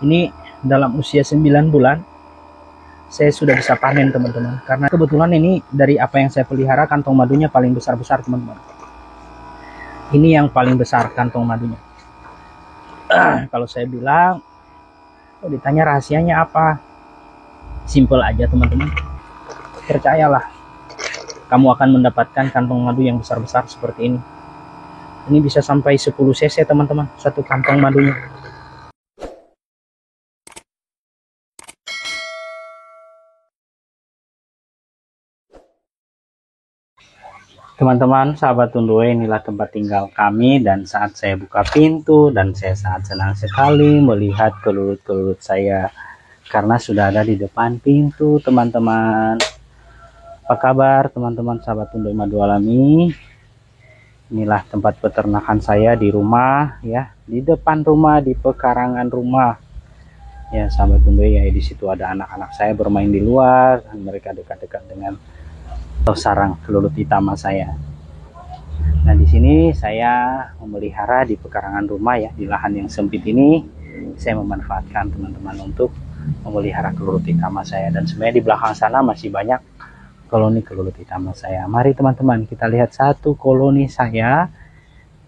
Ini dalam usia 9 bulan saya sudah bisa panen teman-teman, karena kebetulan ini dari apa yang saya pelihara kantong madunya paling besar-besar teman-teman. Ini yang paling besar kantong madunya. Kalau saya bilang, ditanya rahasianya apa, simple aja teman-teman, percayalah, kamu akan mendapatkan kantong madu yang besar-besar seperti ini. Ini bisa sampai 10 cc teman-teman, satu kantong madunya. Teman-teman, sahabat Tundue, inilah tempat tinggal kami, dan saat saya buka pintu dan saya sangat senang sekali melihat kelulut-kelulut saya karena sudah ada di depan pintu teman-teman. Apa kabar teman-teman sahabat Tundue Madu Alami? Inilah tempat peternakan saya di rumah ya, di depan rumah, di pekarangan rumah. Ya sahabat Tundue ya, di situ ada anak-anak saya bermain di luar, mereka dekat-dekat dengan sarang kelulut hitam saya. Nah, di sini saya memelihara di pekarangan rumah ya, di lahan yang sempit ini saya memanfaatkan teman-teman untuk memelihara kelulut hitam saya, dan sebenarnya di belakang sana masih banyak koloni kelulut hitam saya. Mari teman-teman kita lihat satu koloni saya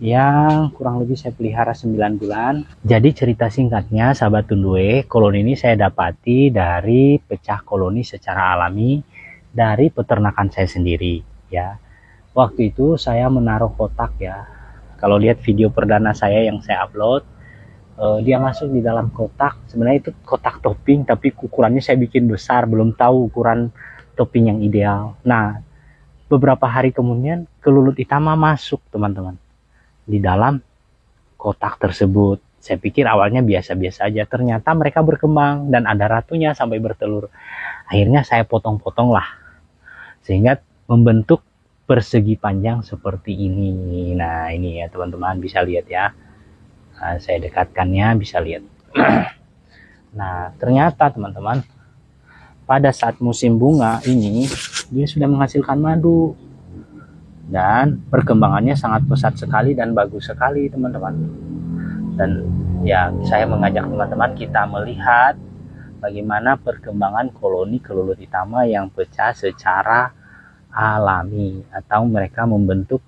yang kurang lebih saya pelihara 9 bulan. Jadi cerita singkatnya sahabat Tundue, koloni ini saya dapati dari pecah koloni secara alami dari peternakan saya sendiri ya. Waktu itu saya menaruh kotak ya, kalau lihat video perdana saya yang saya upload, dia masuk di dalam kotak. Sebenarnya itu kotak topping, tapi ukurannya saya bikin besar, belum tahu ukuran topping yang ideal. Nah, beberapa hari kemudian kelulut hitam masuk teman-teman di dalam kotak tersebut. Saya pikir awalnya biasa-biasa aja, ternyata mereka berkembang dan ada ratunya sampai bertelur. Akhirnya saya potong-potong lah, sehingga membentuk persegi panjang seperti ini. Nah, ini ya teman-teman bisa lihat ya. Nah, saya dekatkannya bisa lihat. Nah, ternyata teman-teman, pada saat musim bunga ini dia sudah menghasilkan madu dan perkembangannya sangat pesat sekali dan bagus sekali teman-teman. Dan ya, saya mengajak teman-teman kita melihat bagaimana perkembangan koloni kelulut hitam yang pecah secara alami, atau mereka membentuk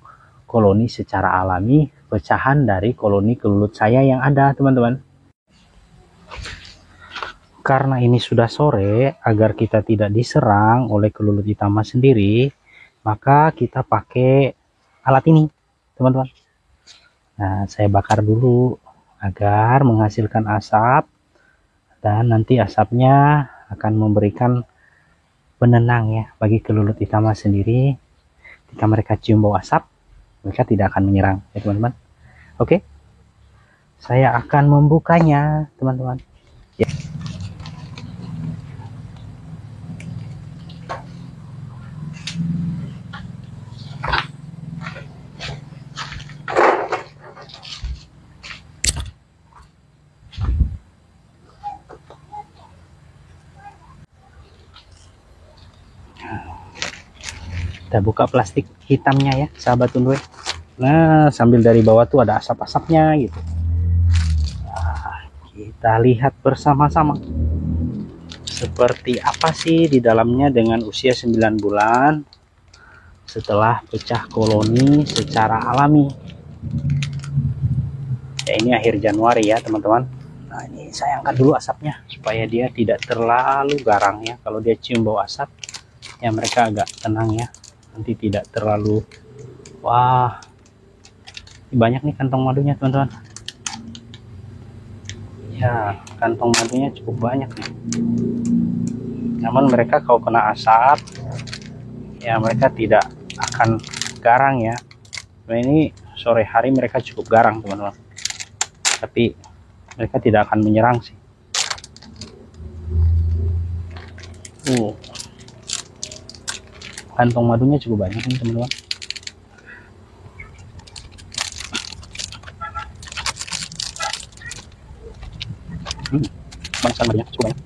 koloni secara alami, pecahan dari koloni kelulut saya yang ada teman-teman. Karena ini sudah sore, agar kita tidak diserang oleh kelulut hitam sendiri, maka kita pakai alat ini teman-teman. Nah, saya bakar dulu agar menghasilkan asap, dan nanti asapnya akan memberikan penenang ya bagi kelulut hitam sendiri. Ketika mereka cium bau asap, mereka tidak akan menyerang ya teman-teman. Oke, saya akan membukanya teman-teman ya. Kita buka plastik hitamnya ya sahabat Tundue. Nah, sambil dari bawah tuh ada asap-asapnya gitu. Nah, kita lihat bersama-sama seperti apa sih di dalamnya dengan usia 9 bulan setelah pecah koloni secara alami. Ya, ini akhir Januari ya teman-teman. Nah, ini saya angkat dulu asapnya supaya dia tidak terlalu garang ya. Kalau dia cium bau asap ya mereka agak tenang ya, nanti tidak terlalu. Wah, banyak nih kantong madunya teman-teman ya, kantong madunya cukup banyak nih. Namun mereka kalau kena asap ya mereka tidak akan garang ya. Nah, ini sore hari mereka cukup garang teman-teman, tapi mereka tidak akan menyerang sih. Kantong madunya cukup banyak nih teman-teman. Banyak madunya cukup banyak.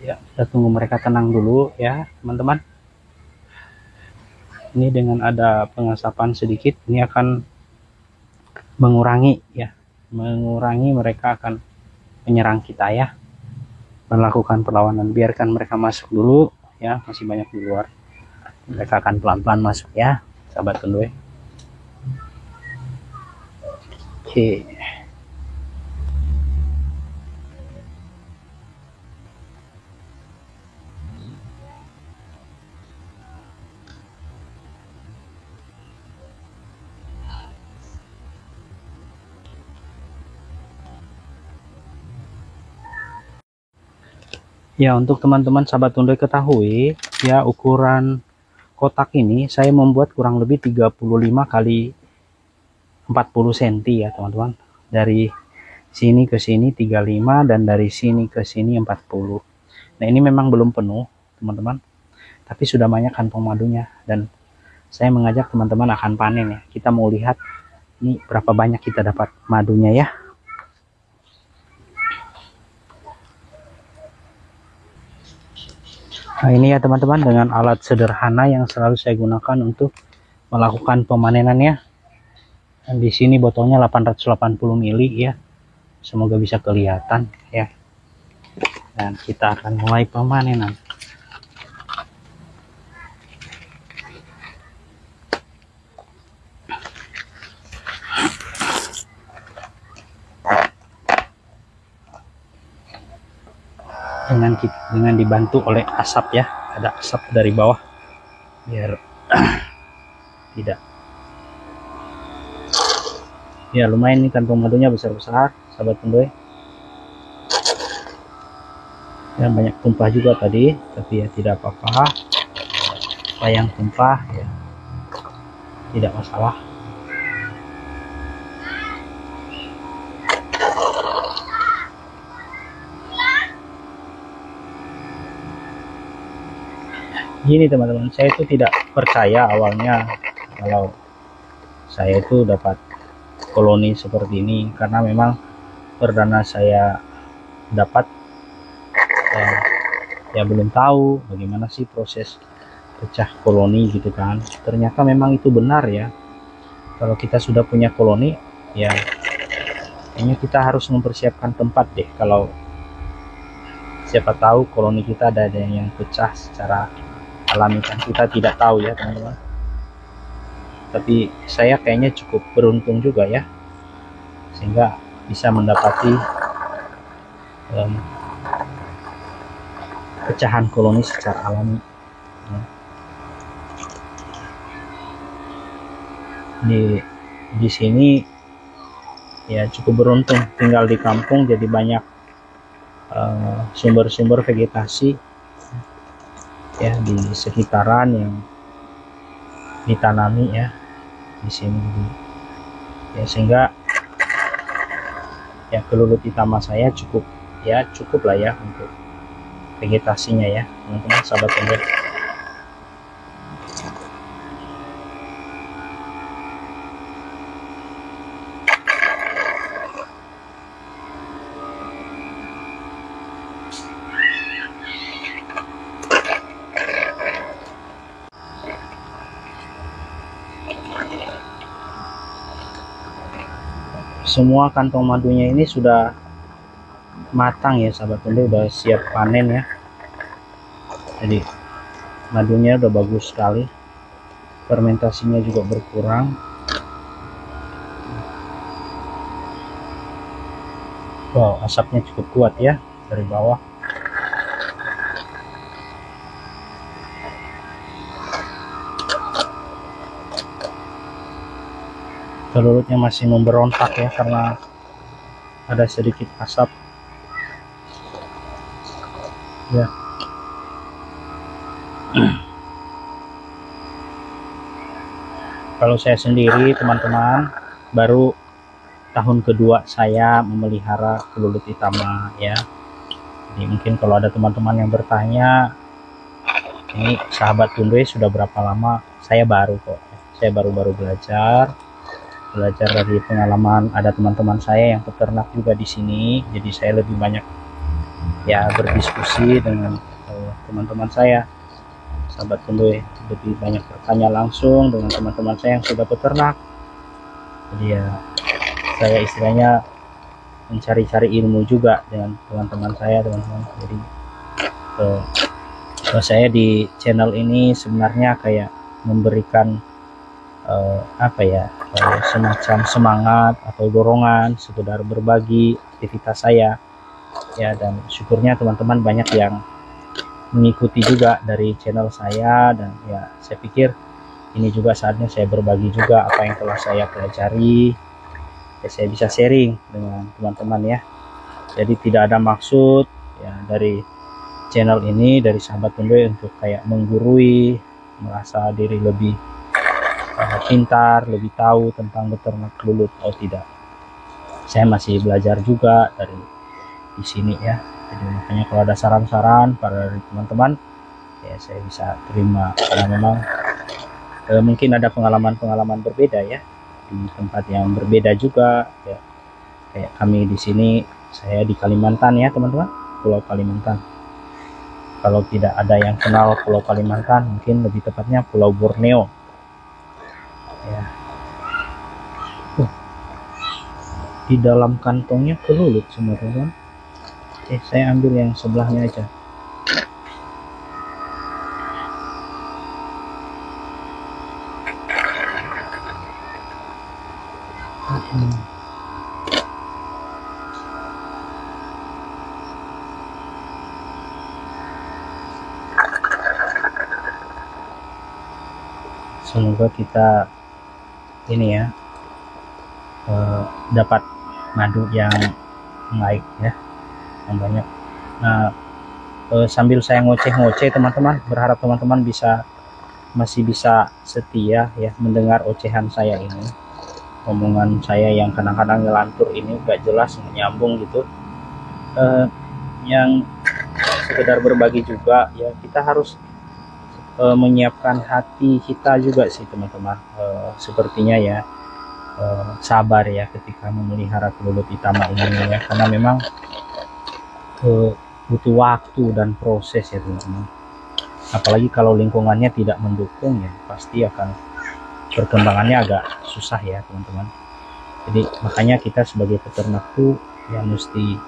Ya, kita tunggu mereka tenang dulu ya teman-teman. Ini dengan ada pengasapan sedikit, ini akan mengurangi mereka akan menyerang kita ya, melakukan perlawanan. Biarkan mereka masuk dulu ya, masih banyak di luar, mereka akan pelan-pelan masuk ya sahabat Tundoy. Oke. Ya, untuk teman-teman sahabat Tundoy ketahui ya, ukuran kotak ini saya membuat kurang lebih 35 kali 40 cm ya teman-teman. Dari sini ke sini 35 dan dari sini ke sini 40. Nah, ini memang belum penuh teman-teman, tapi sudah banyak kantong madunya, dan saya mengajak teman-teman akan panen ya. Kita mau lihat ini berapa banyak kita dapat madunya ya. Nah, ini ya teman-teman, dengan alat sederhana yang selalu saya gunakan untuk melakukan pemanenannya. Dan di sini botolnya 880 ml ya. Semoga bisa kelihatan ya. Dan kita akan mulai pemanenan. Dengan dibantu oleh asap ya, ada asap dari bawah biar tidak ya. Lumayan nih kantong madunya besar-besar sahabat Tundoy ya, banyak tumpah juga tadi, tapi ya tidak apa-apa, sayang tumpah ya, tidak masalah. Gini teman-teman, saya itu tidak percaya awalnya kalau saya itu dapat koloni seperti ini, karena memang perdana saya dapat ya belum tahu bagaimana sih proses pecah koloni gitu kan. Ternyata memang itu benar ya, kalau kita sudah punya koloni ya kayaknya kita harus mempersiapkan tempat deh, kalau siapa tahu koloni kita ada yang pecah secara alami, kan kita tidak tahu ya teman-teman. Tapi saya kayaknya cukup beruntung juga ya, sehingga bisa mendapati pecahan koloni secara alami. Di sini ya cukup beruntung tinggal di kampung, jadi banyak sumber-sumber vegetasi ya di sekitaran yang ditanami ya di sini ya, sehingga ya kelulut utama saya cukup lah ya untuk vegetasinya ya teman-teman sahabat Tundoy. Semua kantong madunya ini sudah matang ya sahabat Tundoy, udah siap panen ya. Jadi madunya udah bagus sekali, fermentasinya juga berkurang. Wow, asapnya cukup kuat ya dari bawah. Telurnya masih memberontak ya, karena ada sedikit asap ya. Kalau saya sendiri teman-teman, baru tahun kedua saya memelihara kelulut utama ya. Jadi mungkin kalau ada teman-teman yang bertanya, ini sahabat Tundoy sudah berapa lama? Saya baru kok, saya baru-baru belajar dari pengalaman ada teman-teman saya yang peternak juga di sini, jadi saya lebih banyak ya berdiskusi dengan teman-teman saya, sahabat pendoe, lebih banyak bertanya langsung dengan teman-teman saya yang sudah peternak. Jadi ya saya istilahnya mencari-cari ilmu juga dengan teman-teman saya, teman-teman. Jadi saya di channel ini sebenarnya kayak memberikan semacam semangat atau dorongan sekedar berbagi aktivitas saya ya, dan syukurnya teman-teman banyak yang mengikuti juga dari channel saya, dan ya saya pikir ini juga saatnya saya berbagi juga apa yang telah saya pelajari ya, saya bisa sharing dengan teman-teman ya. Jadi tidak ada maksud ya dari channel ini, dari sahabat pendoe, untuk kayak menggurui, merasa diri lebih pintar, lebih tahu tentang beternak kelulut. Oh tidak, saya masih belajar juga dari di sini ya. Jadi makanya kalau ada saran-saran dari teman-teman ya saya bisa terima, karena memang mungkin ada pengalaman-pengalaman berbeda ya di tempat yang berbeda juga ya. Kayak kami di sini, saya di Kalimantan ya teman-teman, Pulau Kalimantan. Kalau tidak ada yang kenal Pulau Kalimantan, mungkin lebih tepatnya Pulau Borneo ya. Di dalam kantongnya kelulut semua teman-teman. Saya ambil yang sebelahnya aja. Semoga kita ini ya dapat madu yang baik ya, yang banyak. Nah sambil saya ngoceh-ngoceh teman-teman, berharap teman-teman masih bisa setia ya mendengar ocehan saya ini, omongan saya yang kadang-kadang ngelantur ini gak jelas, nyambung gitu, yang sekedar berbagi juga ya. Kita harus menyiapkan hati kita juga sih teman-teman, sepertinya ya, sabar ya ketika memelihara kelulut itama ini ya, karena memang butuh waktu dan proses ya teman-teman. Apalagi kalau lingkungannya tidak mendukung ya, pasti akan perkembangannya agak susah ya teman-teman. Jadi makanya kita sebagai peternak tuh ya mesti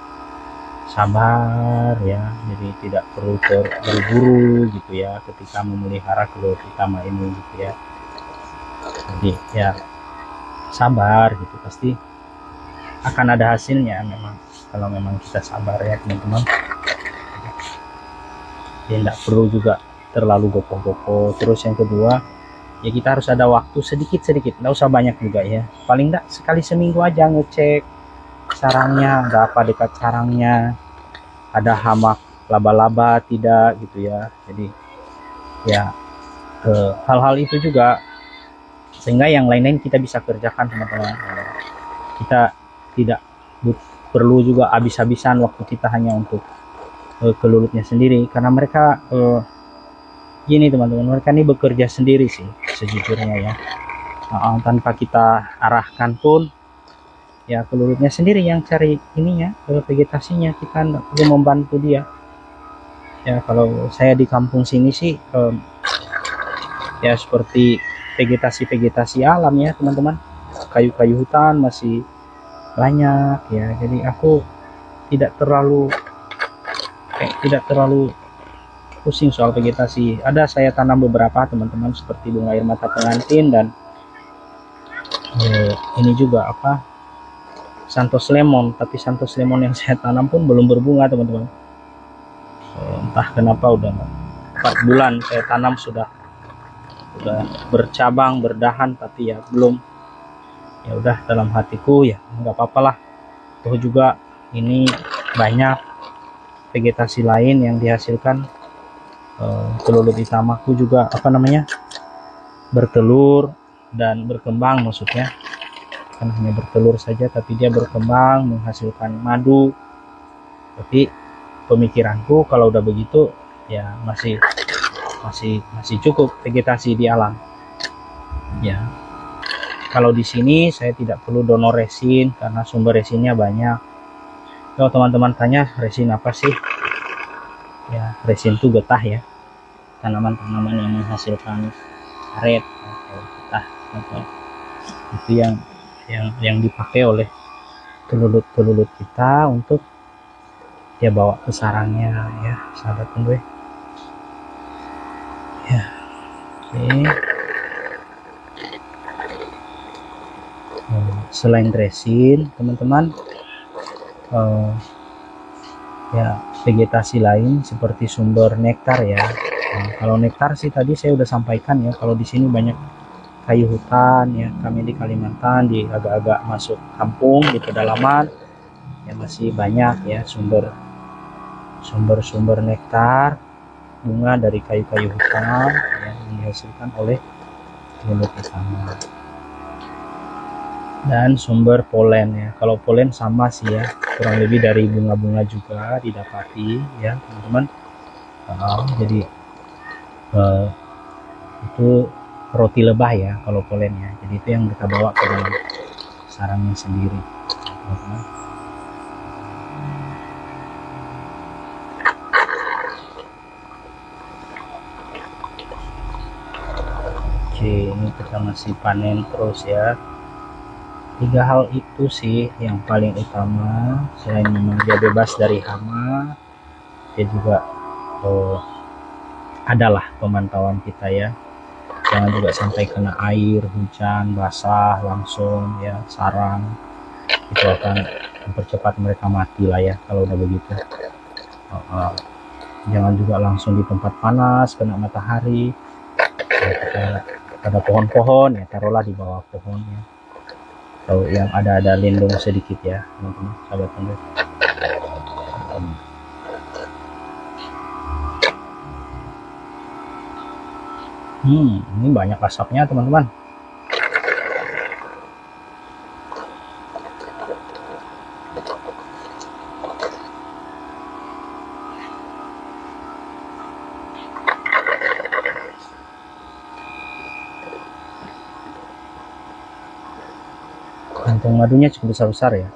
sabar ya, jadi tidak perlu terburu-buru gitu ya ketika memelihara kelulut itama ini gitu ya. Jadi ya sabar gitu, pasti akan ada hasilnya memang kalau memang kita sabar ya teman-teman. Ya tidak perlu juga terlalu gopoh-gopoh. Terus yang kedua ya, kita harus ada waktu sedikit-sedikit, nggak usah banyak juga ya, paling enggak sekali seminggu aja ngecek sarangnya ada apa dekat sarangnya, ada hama laba-laba tidak gitu ya. Jadi ya hal-hal itu juga, sehingga yang lain-lain kita bisa kerjakan teman-teman. Kita tidak perlu juga habis-habisan waktu kita hanya untuk kelulutnya sendiri, karena mereka gini teman-teman, mereka ini bekerja sendiri sih sejujurnya ya, tanpa kita arahkan pun ya kelulutnya sendiri yang cari ininya, vegetasinya, kita tidak perlu membantu dia ya. Kalau saya di kampung sini sih ya seperti vegetasi alam ya teman-teman, kayu-kayu hutan masih banyak ya, jadi aku tidak terlalu pusing soal vegetasi. Ada saya tanam beberapa teman-teman, seperti bunga air mata pengantin, dan ini juga apa, Santos lemon. Tapi Santos lemon yang saya tanam pun belum berbunga teman-teman. Entah kenapa udah 4 bulan saya tanam sudah bercabang, berdahan, tapi ya belum. Ya udah, dalam hatiku ya nggak apa-apalah, toh juga ini banyak vegetasi lain yang dihasilkan. Kelulut itamaku juga apa namanya, bertelur dan berkembang, maksudnya kan hanya bertelur saja tapi dia berkembang menghasilkan madu. Tapi pemikiranku kalau udah begitu ya masih cukup vegetasi di alam ya. Kalau di sini saya tidak perlu donor resin karena sumber resinnya banyak. Kalau teman-teman tanya resin apa sih? Ya, resin itu getah ya, tanaman-tanaman yang menghasilkan karet atau getah atau itu yang dipakai oleh kelulut kita untuk dia bawa ke sarangnya ya, sahabat gue. Ya, oke. Selain resin, teman-teman, ya vegetasi lain seperti sumber nektar ya. Nah, kalau nektar sih tadi saya udah sampaikan ya, kalau di sini banyak kayu hutan ya. Kami di Kalimantan di agak-agak masuk kampung di pedalaman ya, masih banyak ya sumber nektar bunga dari kayu-kayu hutan ya, yang dihasilkan oleh kelulut utama. Dan sumber polen ya, kalau polen sama sih ya, kurang lebih dari bunga-bunga juga didapati ya teman-teman. Jadi itu roti lebah ya kalau polen ya, jadi itu yang kita bawa ke dalam sarangnya sendiri teman-teman. Oke, ini kita masih panen terus ya. 3 hal itu sih yang paling utama, selain memang dia bebas dari hama, dia juga adalah pemantauan kita ya, jangan juga sampai kena air hujan basah langsung ya, sarang itu akan mempercepat mereka mati lah ya kalau udah begitu. Jangan juga langsung di tempat panas kena matahari ya, ada pohon-pohon ya, taruhlah di bawah pohon ya, atau yang ada lindung sedikit ya teman-teman, sahabat teman. Ini banyak asapnya teman-teman. Kantong madunya cukup besar-besar ya.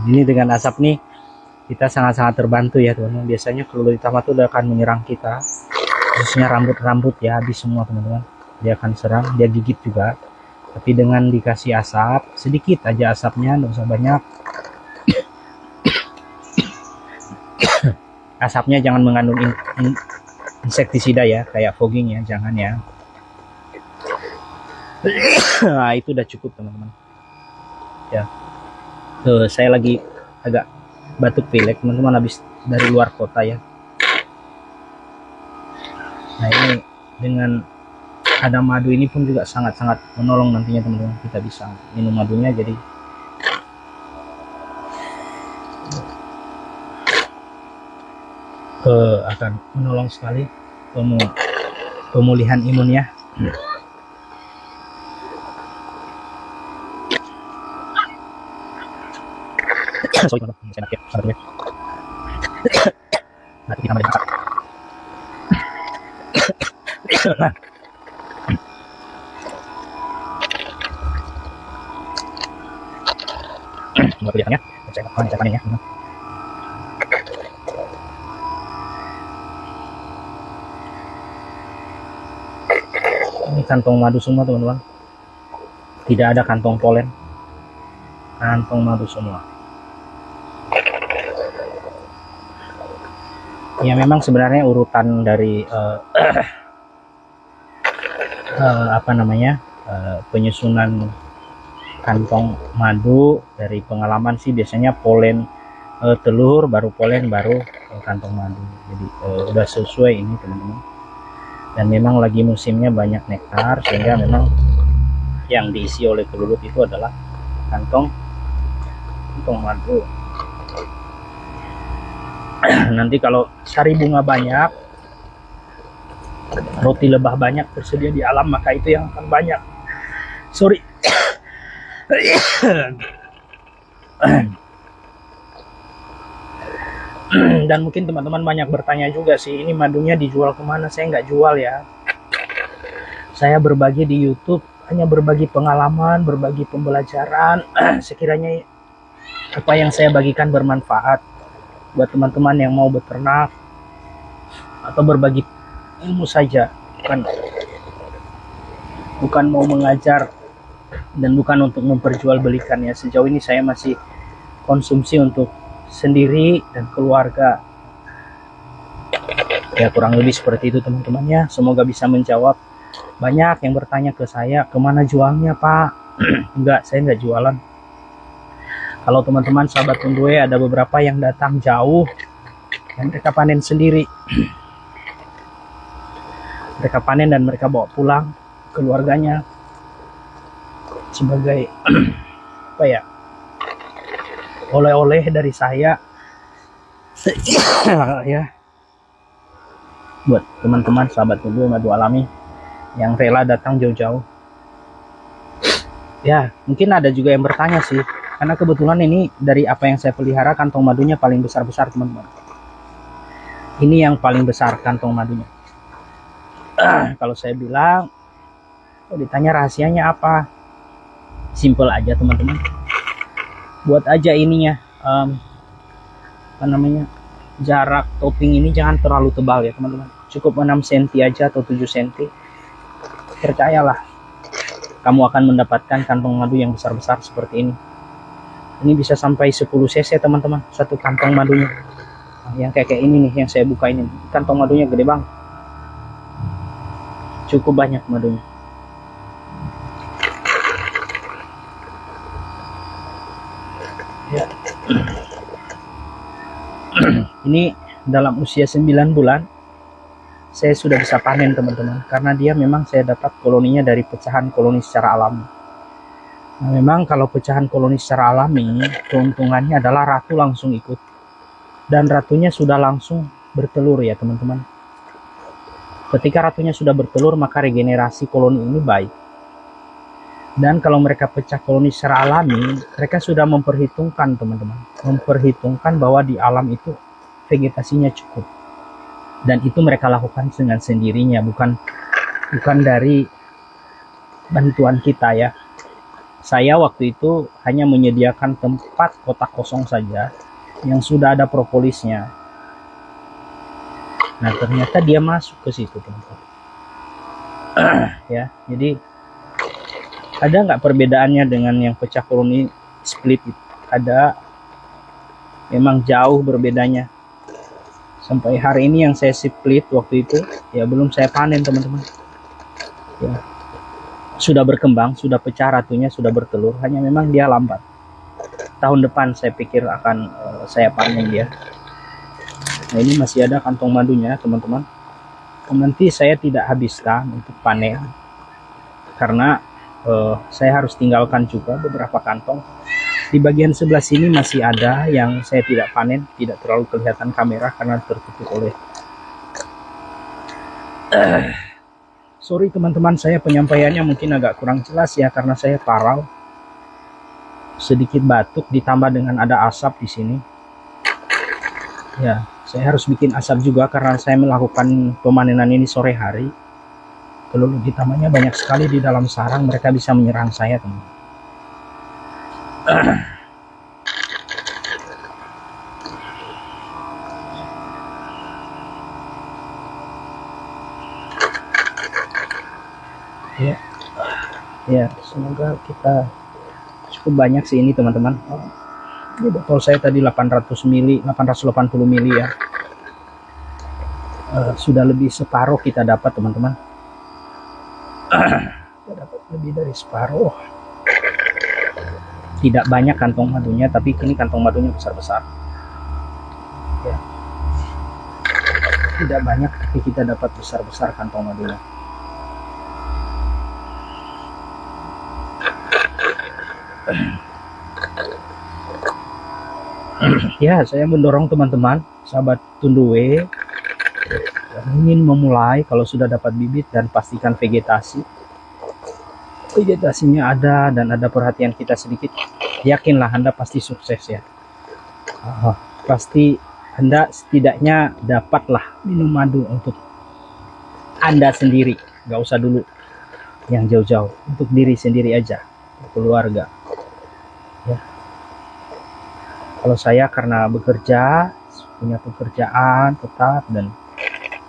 Ini dengan asap nih kita sangat-sangat terbantu ya teman-teman. Biasanya kelulut utama itu udah akan menyerang kita, khususnya rambut-rambut ya, habis semua teman-teman. Dia akan serang, dia gigit juga. Tapi dengan dikasih asap sedikit aja, asapnya nggak usah banyak. Asapnya jangan mengandung insektisida ya, kayak fogging ya, jangan ya. Nah itu udah cukup teman-teman ya. Saya lagi agak batuk pilek teman-teman, habis dari luar kota ya. Nah ini dengan ada madu ini pun juga sangat-sangat menolong nantinya teman-teman, kita bisa minum madunya, jadi akan menolong sekali pemulihan imun ya. Sorry teman-teman, saya nakir sabar dulu. Nanti kita masak. Nggak kelihatan ya, saya panen ya. Ini kantong madu semua teman-teman, tidak ada kantong polen, kantong madu semua. Ya memang sebenarnya urutan dari penyusunan kantong madu. Dari pengalaman sih biasanya polen telur, baru polen, baru kantong madu. Jadi udah sesuai ini teman-teman. Dan memang lagi musimnya banyak nektar, sehingga memang yang diisi oleh kelulut itu adalah kantong madu. Nanti kalau sari bunga banyak, roti lebah banyak tersedia di alam, maka itu yang akan banyak. Sorry. Dan mungkin teman-teman banyak bertanya juga sih, ini madunya dijual kemana? Saya nggak jual ya. Saya berbagi di YouTube, hanya berbagi pengalaman, berbagi pembelajaran. Sekiranya apa yang saya bagikan bermanfaat buat teman-teman yang mau beternak atau berbagi ilmu saja, bukan mau mengajar dan bukan untuk memperjualbelikannya. Sejauh ini saya masih konsumsi untuk sendiri dan keluarga. Ya kurang lebih seperti itu teman-temannya. Semoga bisa menjawab. Banyak yang bertanya ke saya, kemana jualnya Pak? Enggak, saya enggak jualan. Kalau teman-teman sahabat Tundue ada beberapa yang datang jauh dan mereka panen sendiri. Mereka panen dan mereka bawa pulang keluarganya sebagai apa ya, oleh-oleh dari saya ya, buat teman-teman sahabat Tundue Madu Alami yang rela datang jauh-jauh. Ya mungkin ada juga yang bertanya sih, karena kebetulan ini dari apa yang saya pelihara kantong madunya paling besar-besar teman-teman. Ini yang paling besar kantong madunya. Kalau saya bilang, ditanya rahasianya apa, simple aja teman-teman. Buat aja ininya, apa namanya, jarak topping ini jangan terlalu tebal ya teman-teman. Cukup 6 cm aja atau 7 cm. Percayalah, kamu akan mendapatkan kantong madu yang besar-besar seperti ini. Ini bisa sampai 10 cc teman-teman, satu kantong madunya. Nah, yang kayak ini nih, yang saya buka ini, kantong madunya gede banget. Cukup banyak madunya. Ya. Ini dalam usia 9 bulan saya sudah bisa panen teman-teman, karena dia memang saya dapat koloninya dari pecahan koloni secara alami. Nah, memang kalau pecahan koloni secara alami, keuntungannya adalah ratu langsung ikut, dan ratunya sudah langsung bertelur ya teman-teman. Ketika ratunya sudah bertelur, maka regenerasi koloni ini baik. Dan kalau mereka pecah koloni secara alami, mereka sudah memperhitungkan teman-teman, memperhitungkan bahwa di alam itu vegetasinya cukup, dan itu mereka lakukan dengan sendirinya, bukan dari bantuan kita ya. Saya waktu itu hanya menyediakan tempat kotak kosong saja yang sudah ada propolisnya. Nah ternyata dia masuk ke situ teman-teman. Ya, jadi ada nggak perbedaannya dengan yang pecah koloni split itu? Ada, memang jauh berbedanya. Sampai hari ini yang saya split waktu itu ya belum saya panen teman-teman. Ya, sudah berkembang, sudah pecah ratunya, sudah bertelur, hanya memang dia lambat. Tahun depan saya pikir akan saya panen dia. Nah ini masih ada kantong madunya teman-teman. Nanti saya tidak habiskan untuk panen, karena saya harus tinggalkan juga beberapa kantong. Di bagian sebelah sini masih ada yang saya tidak panen, tidak terlalu kelihatan kamera karena tertutup oleh sorry teman-teman, saya penyampaiannya mungkin agak kurang jelas ya, karena saya parau, sedikit batuk ditambah dengan ada asap di sini. Ya, saya harus bikin asap juga karena saya melakukan pemanenan ini sore hari. Kelulut hitamnya banyak sekali di dalam sarang, mereka bisa menyerang saya teman. Ya, semoga kita cukup banyak sih ini teman-teman. Ini botol saya tadi 800 mili, 880 mili ya. Sudah lebih separuh kita dapat teman-teman. Kita dapat lebih dari separuh. tidak banyak kantong madunya, tapi kini kantong madunya besar-besar ya. Tidak banyak tapi kita dapat besar-besar kantong madunya. Ya, saya mendorong teman-teman sahabat Tunduwe yang ingin memulai, kalau sudah dapat bibit dan pastikan vegetasinya ada dan ada perhatian kita sedikit, yakinlah Anda pasti sukses ya. Pasti Anda setidaknya dapatlah minum madu untuk Anda sendiri, nggak usah dulu yang jauh-jauh, untuk diri sendiri aja, keluarga ya. Kalau saya karena bekerja, punya pekerjaan tetap, dan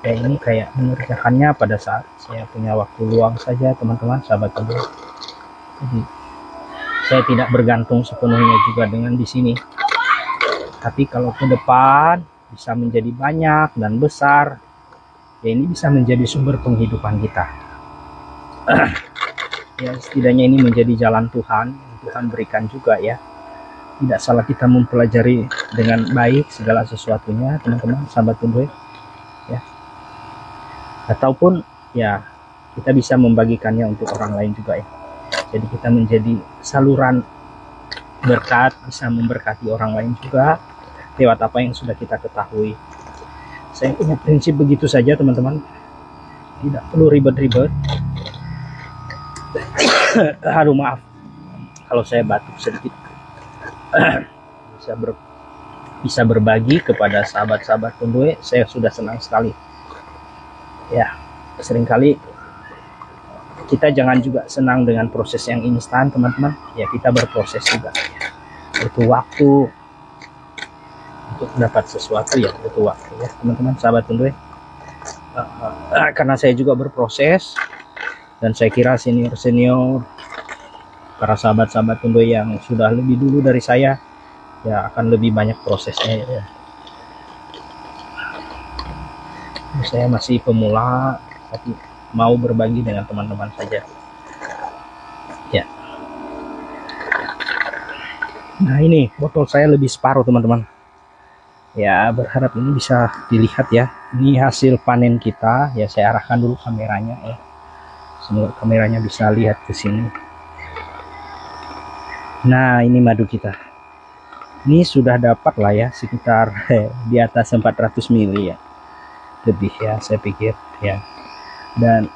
ya ini kayak mengerjakannya pada saat saya punya waktu luang saja teman-teman sahabat Tunduwe. Jadi saya tidak bergantung sepenuhnya juga dengan di sini. Tapi kalau ke depan bisa menjadi banyak dan besar, ya ini bisa menjadi sumber penghidupan kita. Ya setidaknya ini menjadi jalan Tuhan, Tuhan berikan juga ya. Tidak salah kita mempelajari dengan baik segala sesuatunya teman-teman sahabat Tunduwe ya. Ataupun ya kita bisa membagikannya untuk orang lain juga ya. Jadi kita menjadi saluran berkat, bisa memberkati orang lain juga lewat apa yang sudah kita ketahui. Saya punya prinsip begitu saja teman-teman, tidak perlu ribet-ribet. Aduh maaf kalau saya batuk sedikit. bisa berbagi kepada sahabat-sahabat Tunduwe, saya sudah senang sekali ya. Seringkali kita jangan juga senang dengan proses yang instan teman-teman ya, kita berproses juga, butuh waktu untuk dapat sesuatu ya, butuh waktu ya teman-teman sahabat Tunduwe. Karena saya juga berproses, dan saya kira senior-senior, para sahabat-sahabat Tunduwe yang sudah lebih dulu dari saya ya akan lebih banyak prosesnya ya. Saya masih pemula, tapi mau berbagi dengan teman-teman saja ya. Nah ini botol saya lebih separuh teman-teman ya, berharap ini bisa dilihat ya. Ini hasil panen kita ya. Saya arahkan dulu kameranya ya, semoga kameranya bisa lihat ke sini. Nah ini madu kita, ini sudah dapat lah ya sekitar di atas 400 ml ya, lebih ya saya pikir ya. Dan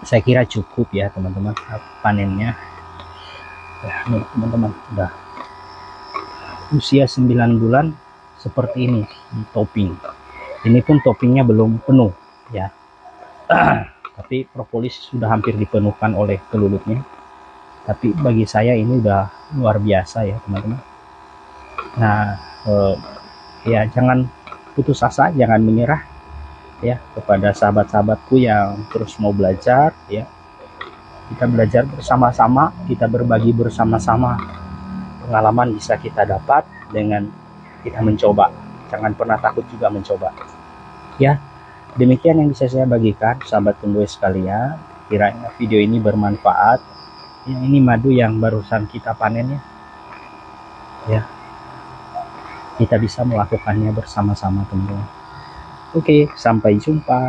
saya kira cukup ya teman-teman panennya ya. Nih teman-teman, udah usia 9 bulan seperti ini topping. Ini pun toppingnya belum penuh ya. Tapi propolis sudah hampir dipenuhkan oleh kelulutnya. Tapi bagi saya ini udah luar biasa ya teman-teman. Nah ya jangan putus asa, jangan menyerah ya kepada sahabat-sahabatku yang terus mau belajar ya. Kita belajar bersama-sama, kita berbagi bersama-sama. Pengalaman bisa kita dapat dengan kita mencoba. Jangan pernah takut juga mencoba ya. Demikian yang bisa saya bagikan sahabat Tunduwe sekalian. Kiranya video ini bermanfaat ya. Ini madu yang barusan kita panen ya. Kita bisa melakukannya bersama-sama teman-teman. Oke, sampai jumpa.